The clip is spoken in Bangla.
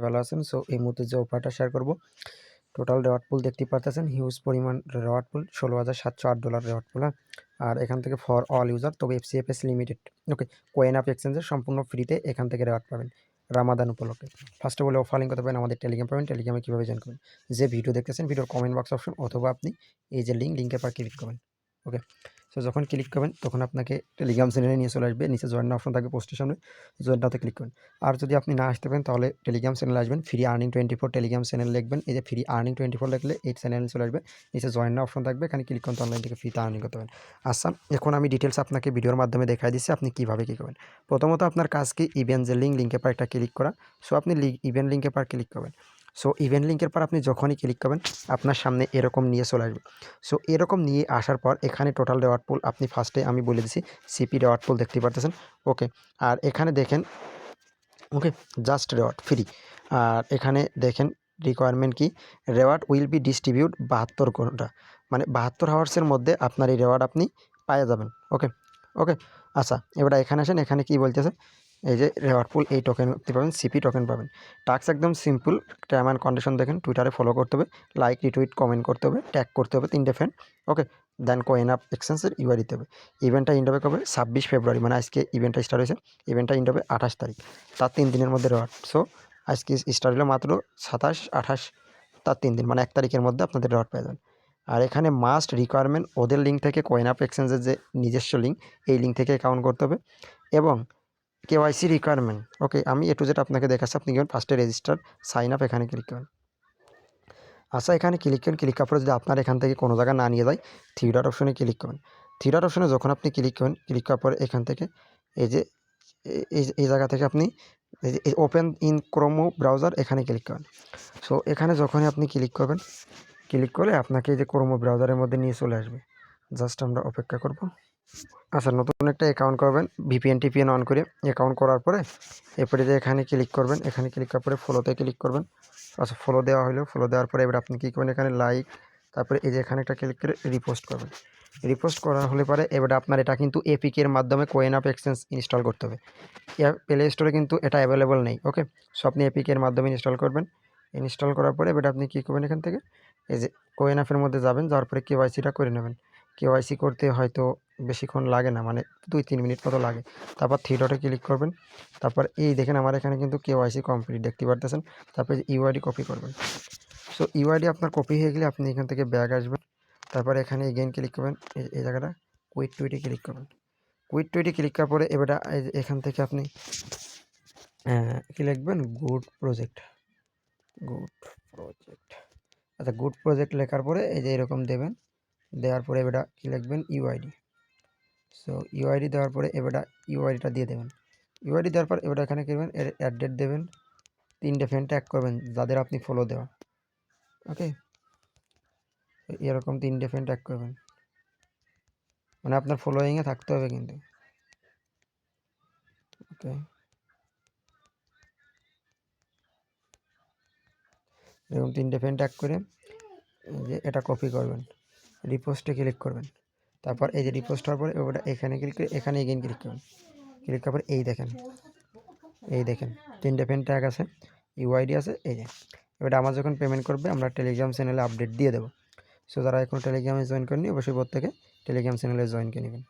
ভালো আছেন। সো এই মুহূর্তে যে অফারটা শেয়ার করব, টোটাল রেওয়ার্ড পুল দেখতে পারতেছেন, হিউজ পরিমাণ রেওয়ার্ড পুল, $16,708 রেওয়ার্ড পুল। আর এখান থেকে ফর অল ইউজার, তবে FCFS limited. Okay, coin of এক্সচেঞ্জের সম্পূর্ণ ফ্রিতে এখান থেকে রেওয়ার্ড পাবেন রামাদান উপলক্ষে। First of all offer link করতে পারেন আমাদের টেলিগ্রাম পাবেন। টেলিগ্রামে কীভাবে জয়েন করবেন, যে ভিডিও দেখতেছেন ভিডিওর কমেন্ট বক্স অপশন, অথবা আপনি এই যে লিঙ্কের পর ক্লিক করবেন। ওকে, সো যখন ক্লিক করবেন তখন আপনাকে টেলিগ্রাম চ্যানেলে নিয়ে চলে আসবে, নিচে জয়েন অপশন থাকবে পোস্টের সামনে, জয়েনটাতে ক্লিক করবেন। আর যদি আপনি না আসতে পারেন তাহলে টেলিগ্রাম চ্যানেলে আসবেন, ফ্রি আর্নিং 24 টেলিগ্রাম চ্যানেল লিখবেন। এই যে ফ্রি আর্নিং 24 লিখলে এই চ্যানেলে চলে আসবে, নিচে জয়েন অপশন থাকবে, এখানে ক্লিক করতে অনলাইন থেকে ফ্রিতে আর্নিং করতে পারেন। আচ্ছা, এখন আমি ডিটেলস আপনাকে ভিডিওর মাধ্যমে দেখাই দিচ্ছি আপনি কীভাবে কী করবেন। প্রথমত আপনার কাজ কি, ইভেন্ট যে লিঙ্কের পর একটা ক্লিক করা। সো আপনি ইভেন্ট লিঙ্কের পর ক্লিক করবেন। সো ইভেন্ট লিঙ্কের পর আপনি যখনই ক্লিক করবেন আপনার সামনে এরকম নিয়ে চলে আসবে। সো এরকম নিয়ে আসার পর এখানে টোটাল রেওয়ার্ড পুল আপনি ফার্স্টে আমি বলে দিচ্ছি সিপি রেওয়ার্ড পুল দেখতে পারতেছেন। ওকে, আর এখানে দেখেন, ওকে, জাস্ট রেওয়ার্ড ফ্রি। আর এখানে দেখেন রিকোয়ারমেন্ট কি, রেওয়ার্ড উইল বি ডিস্ট্রিবিউট 72 ঘন্টা, মানে 72 আওয়ার্সের মধ্যে আপনার এই রেওয়ার্ড আপনি পাওয়া যাবেন। ওকে ওকে, আচ্ছা এবার এখানে আসেন, এখানে কি বলতেছে, এই যে রেওয়ার্ড পুল, এই টোকেন পাবেন, সিপি টোকেন পাবেন। টাস্ক একদম সিম্পল, টার্ম অ্যান্ড কন্ডিশন দেখেন, টুইটারে ফলো করতে হবে, লাইক রিটুইট কমেন্ট করতে হবে, ট্যাগ করতে হবে 3টে friend. Okay, then coin of এক্সচেঞ্জের ইউআই দিতে হবে। ইভেন্টটা ইন্ড হবে কবে, 26 ফেব্রুয়ারি, মানে আজকে ইভেন্টটা স্টার্ট হয়েছে। ইভেন্টটা ইন্ড হবে 28 তারিখ, তার 3 দিনের মধ্যে রেওয়ার্ড। সো আজকে স্টার্ট হলো মাত্র 27, 28, তার 3 দিন, মানে 1 তারিখের মধ্যে আপনাদের রেওয়ার্ড পেয়ে যাবেন। আর এখানে মাস্ট রিকোয়ারমেন্ট ওদের লিঙ্ক থেকে, কয়েন অফ এক্সচেঞ্জের যে নিজস্ব লিঙ্ক, এই লিঙ্ক থেকে অ্যাকাউন্ট করতে হবে, এবং কেওয়াইসি রিকোয়ারমেন্ট। ওকে, আমি এ টু জেড আপনাকে দেখাচ্ছি। আপনি গেলেন ফার্স্টে রেজিস্টার সাইন আপ, এখানে ক্লিক করেন। আচ্ছা, এখানে ক্লিক করেন, ক্লিক করার পরে যদি আপনার এখান থেকে কোনো জায়গা না নিয়ে যায়, থ্রি ডট অপশনে ক্লিক করবেন। থ্রি ডট অপশনে যখন আপনি ক্লিক করেন, ক্লিক করার পরে এখান থেকে এই যে এই জায়গা থেকে আপনি এই ওপেন ইন ক্রোমো ব্রাউজার, এখানে ক্লিক করেন। সো এখানে যখনই আপনি ক্লিক করবেন, ক্লিক করলে আপনাকে এই যে ক্রোমো ব্রাউজারের মধ্যে নিয়ে চলে আসবে। জাস্ট আমরা অপেক্ষা করব। আচ্ছা, নতুন একটা অ্যাকাউন্ট করবেন, টিপিএন অন করে। অ্যাকাউন্ট করার পরে এরপরে যে এখানে ক্লিক করবেন, এখানে ক্লিক করার পরে ফলোতে ক্লিক করবেন। আচ্ছা, ফলো দেওয়া হলো, ফলো দেওয়ার পরে এবার আপনি কী করবেন, এখানে লাইক, তারপরে এই যে এখানে একটা ক্লিক করে রিপোস্ট করবেন। রিপোস্ট করা হলে পরে এবার আপনার এটা কিন্তু এপিকের মাধ্যমে কয়েন অফ এক্সচেঞ্জ ইনস্টল করতে হবে। প্লে স্টোরে কিন্তু এটা অ্যাভেলেবল নেই। ওকে, সো আপনি এপিকের মাধ্যমে ইনস্টল করবেন। ইনস্টল করার পরে এবার আপনি কী করবেন, এখান থেকে এই যে কয়েন অফের মধ্যে যাবেন, যাওয়ার পরে কেওয়াইসিটা করে নেবেন। কেওয়াইসি করতে হয়তো বেশিক্ষণ লাগে না, মানে 2-3 মিনিট মতো লাগে। তারপর থ্রি ডটে ক্লিক করবেন। তারপর এই দেখেন আমার এখানে কিন্তু কেওয়াইসি কমপ্লিট দেখতে পারতেছেন। তারপরে ইউআইডি কপি করবেন। সো ইউআইডি আপনার কপি হয়ে গেলে আপনি এখান থেকে ব্যাক আসবেন। তারপরে এখানে এগেইন ক্লিক করবেন, এই জায়গাটা কুইট টুইটে ক্লিক করবেন। কুইট টুইটে ক্লিক করার পরে এবার এখান থেকে আপনি কী লিখবেন, গুড প্রজেক্ট। আচ্ছা, গুড প্রজেক্ট লেখার পরে এই যে এরকম দেবেন। দেওয়ার পরে এবার কী লিখবেন, ইউআইডি। সো ইউআইডি দেওয়ার পরে এবার ইউআইডিটা দিয়ে দেবেন। ইউআইডি দেওয়ার পর এবার এখানে করবেন, এর অ্যাড্রেস দেবেন, 3টে ফ্রেন্ড ট্যাগ করবেন যাদের আপনি ফলো দেওয়া। ওকে, এরকম 3টে ফ্রেন্ড ট্যাগ করবেন, মানে আপনার ফলোয়িংয়ে থাকতে হবে কিন্তু। ওকে, এরকম 3টে ফ্রেন্ড ট্যাগ করে যে এটা কপি করবেন, রিপোস্টে ক্লিক করবেন। তারপর এই যে রিপোস্ট হওয়ার পরে ওটা এখানে ক্লিক করে এখানে এগেইন ক্লিক করবেন। ক্লিক করার পরে এই দেখেন 3টে ফ্রেন্ড ট্যাগ আছে, ইউআইডি আছে। এই যে এবার আমার যখন পেমেন্ট করবে আমরা টেলিগ্রাম চ্যানেলে আপডেট দিয়ে দেবো। সো যারা এখন টেলিগ্রামে জয়েন করেনি অবশ্যই থেকে টেলিগ্রাম চ্যানেলে জয়েন করে নেবেন।